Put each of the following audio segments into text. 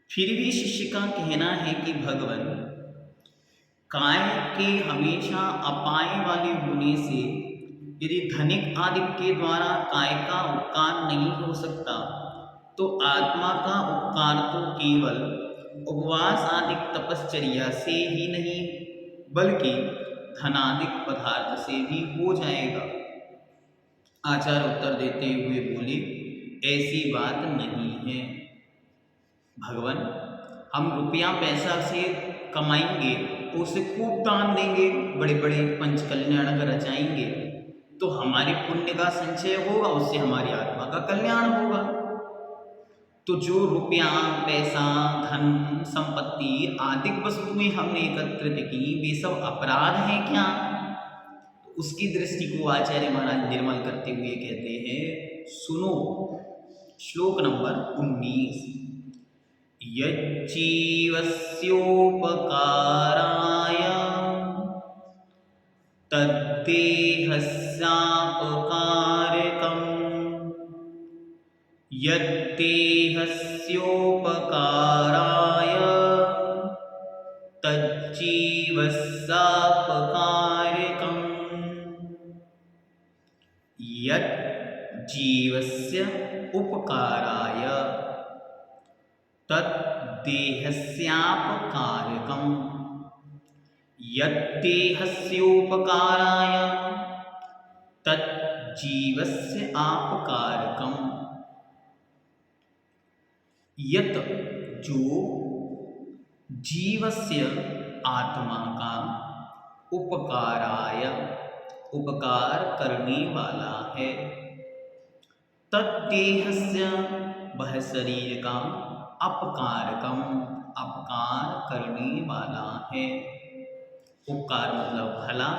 फिर भी शिष्य का कहना है कि भगवान, काय के हमेशा अपाय वाले होने से यदि धनिक आदि के द्वारा काय का उपकार नहीं हो सकता, तो आत्मा का उपकार तो केवल उपवास आदि तपश्चर्या से ही नहीं, बल्कि धनादिक पदार्थ से भी हो जाएगा। आचार्य उत्तर देते हुए बोले, ऐसी बात नहीं है भगवान। हम रुपया पैसा से कमाएंगे तो उसे खूब दान देंगे, बड़े बड़े पंचकल्याण अगर रचाएंगे तो हमारे पुण्य का संचय होगा, उससे हमारी आत्मा का कल्याण होगा। तो जो रुपया पैसा धन संपत्ति आदि वस्तुएं हमने एकत्रित की, वे सब अपराध हैं क्या? तो उसकी दृष्टि को आचार्य महाराज निर्मल करते हुए कहते हैं, सुनो श्लोक नंबर 19। यज्जीवस्योपकाराय तद्देहस्यापकारकम्, यद्देहस्योपकाराय तज्जीवस्यापकारकम्। यज्जीवस्य उपकाराय तद्देहस्यापकारकम्, यद्देहस्योपकाराय तज्जीवस्य आपकारकम्। यत जो जीवस्य आत्मा का उपकाराय उपकार करने वाला है, तद्देहस्य वह शरीर का अपकारकम अपकार करने वाला है। उपकार मतलब भला,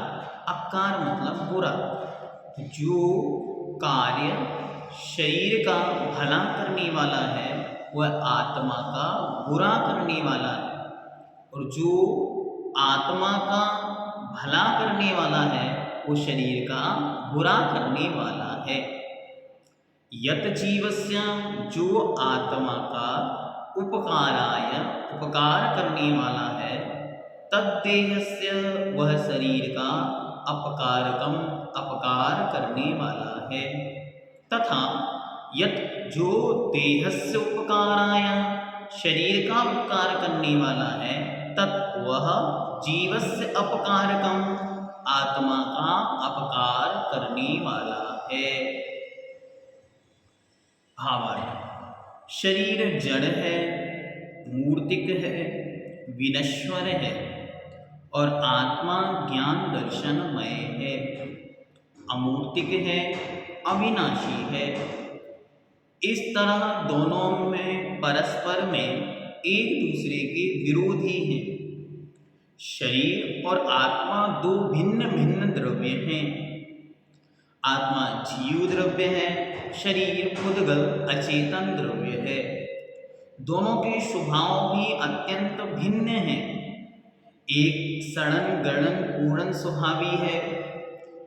अपकार मतलब बुरा। जो कार्य शरीर का भला करने वाला है वह आत्मा का बुरा करने वाला है, और जो आत्मा का भला करने वाला है वो शरीर का बुरा करने वाला है। यत जीवस्य जो आत्मा का उपकाराय उपकार करने वाला है, तद्देहस्य वह शरीर का अपकारकम अपकार करने वाला है। तथा यत जो देहस्य उपकाराय शरीर का उपकार करने वाला है, तत् वह जीवस्य अपकारकम आत्मा का अपकार करने वाला है। भावार्थ, शरीर जड़ है, मूर्तिक है, विनश्वर है, और आत्मा ज्ञान दर्शनमय है, अमूर्तिक है, अविनाशी है। इस तरह दोनों में परस्पर में एक दूसरे के विरोधी हैं। शरीर और आत्मा दो भिन्न भिन्न द्रव्य हैं। आत्मा जीव द्रव्य है, शरीर उद्गल अचेतन द्रव्य है। दोनों के स्वभाव भी अत्यंत भिन्न हैं। एक सड़न गणन पूर्ण स्वभावी है,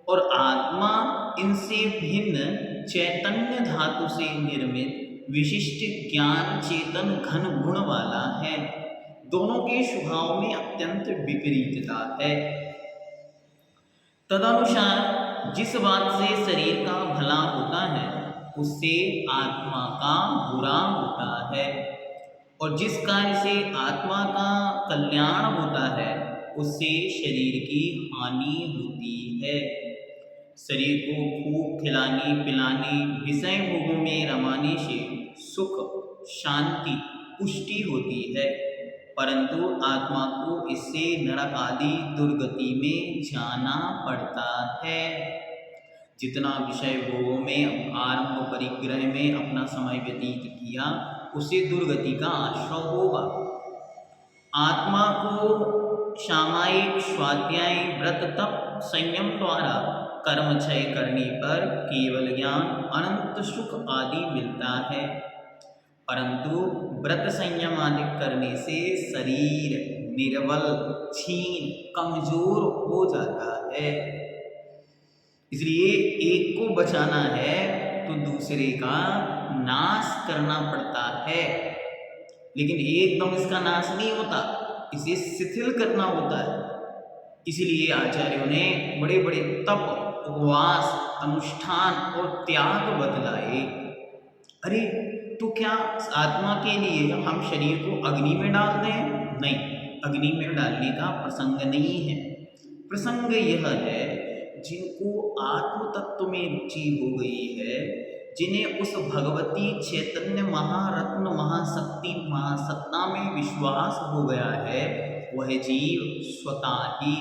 और आत्मा इनसे भिन्न चैतन्य धातु से निर्मित विशिष्ट ज्ञान चेतन घन गुण वाला है। दोनों के स्वभाव में अत्यंत विपरीतता है। तदनुसार जिस बात से शरीर का भला होता है उससे आत्मा का बुरा होता है, और जिस कार्य से आत्मा का कल्याण होता है उससे शरीर की हानि होती है। शरीर को खूब खिलाने पिलाने विषय भोगों में रमाने से सुख शांति पुष्टि होती है, परंतु आत्मा को इससे नरक आदि दुर्गति में जाना पड़ता है। जितना विषय भोगों में आरंभ परिग्रह में अपना समय व्यतीत किया उसे दुर्गति का आश्रय होगा। आत्मा को सामायिक स्वाध्याय व्रत तप संयम द्वारा कर्म क्षय करने पर केवल ज्ञान अनंत सुख आदि मिलता है, परंतु व्रत संयम आदि करने से शरीर निर्बल क्षीण कमजोर हो जाता है। इसलिए एक को बचाना है तो दूसरे का नाश करना पड़ता है। लेकिन एकदम इसका नाश नहीं होता, इसे शिथिल करना होता है। इसलिए आचार्यों ने बड़े बड़े तप, उपवास, अनुष्ठान और त्याग बतलाए। अरे तो क्या आत्मा के लिए हम शरीर को अग्नि में डाल दें? नहीं, अग्नि में डालने का प्रसंग नहीं है। प्रसंग यह है, जिनको आत्म तत्व में रुचि हो गई है, जिन्हें उस भगवती चैतन्य महारत्न महाशक्ति महासत्ता में विश्वास हो गया है, वह जीव स्वतः ही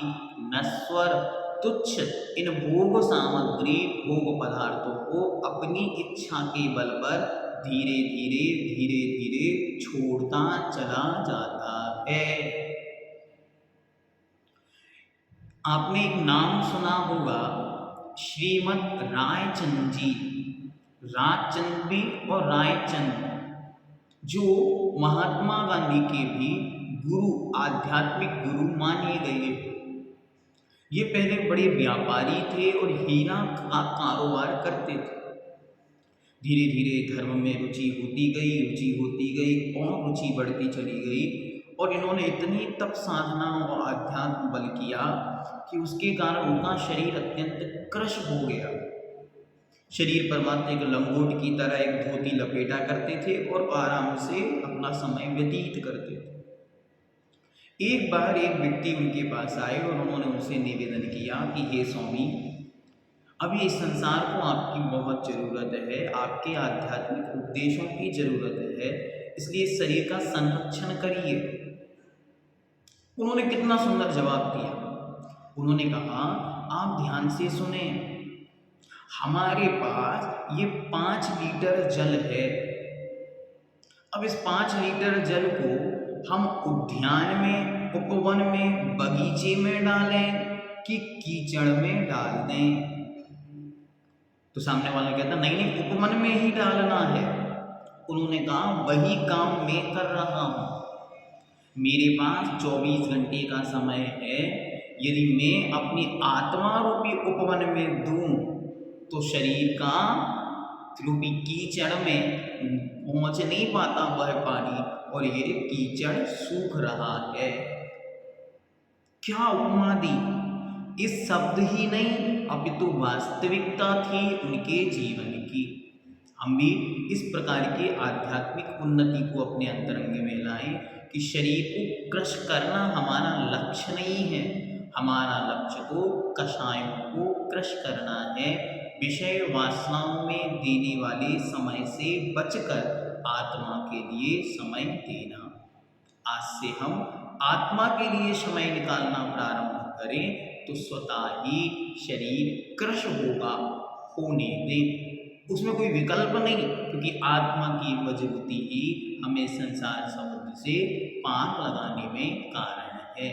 नश्वर तुच्छ इन भोग सामग्री भोग पदार्थों को अपनी इच्छा के बल पर धीरे धीरे धीरे धीरे छोड़ता चला जाता है। आपने एक नाम सुना होगा, श्रीमद् रायचंद जी, राजचंद भी और रायचंद, जो महात्मा गांधी के भी गुरु, आध्यात्मिक गुरु माने गए। ये पहले बड़े व्यापारी थे और हीरा का कारोबार करते थे। धीरे धीरे धर्म में रुचि होती गई और रुचि बढ़ती चली गई, और इन्होंने इतनी तप साधना और आध्यात्म बल किया कि उसके कारण उनका शरीर अत्यंत कृश हो गया। शरीर पर मात्र एक लंगोट की तरह एक धोती लपेटा करते थे और आराम से अपना समय व्यतीत करते थे। एक बार एक व्यक्ति उनके पास आए और उन्होंने उनसे निवेदन किया कि हे स्वामी, अभी इस संसार को आपकी बहुत ज़रूरत है, आपके आध्यात्मिक उपदेशों की ज़रूरत है, इसलिए शरीर का संरक्षण करिए। उन्होंने कितना सुंदर जवाब दिया। उन्होंने कहा, आप ध्यान से सुने, हमारे पास ये 5 लीटर जल है। अब इस 5 लीटर जल को हम उद्यान में, उपवन में, बगीचे में डालें कि कीचड़ में डाल दें? तो सामने वाला कहता, नहीं नहीं, उपवन में ही डालना है। उन्होंने कहा, वही काम मैं कर रहा हूँ। मेरे पास 24 घंटे का समय है। यदि मैं अपनी आत्मा रूपी उपवन में दूं तो शरीर का रूपी कीचड़ में पहुंच नहीं पाता वह पानी, और ये कीचड़ सूख रहा है। क्या उपमा दी! इस शब्द ही नहीं, अपितु वास्तविकता थी उनके जीवन की। हम भी इस प्रकार की आध्यात्मिक उन्नति को अपने अंतरंग में लाएं कि शरीर को क्रश करना हमारा लक्ष्य नहीं है। हमारा लक्ष्य तो कषायों को क्रश करना है, विषय वासनाओं में देने वाले समय से बचकर आत्मा के लिए समय देना। आज से हम आत्मा के लिए समय निकालना प्रारंभ करें तो स्वतः ही शरीर क्रश होगा, होने दें, उसमें कोई विकल्प नहीं, क्योंकि आत्मा की मजबूती ही हमें संसार समुद्र से पार लगाने में कारण है।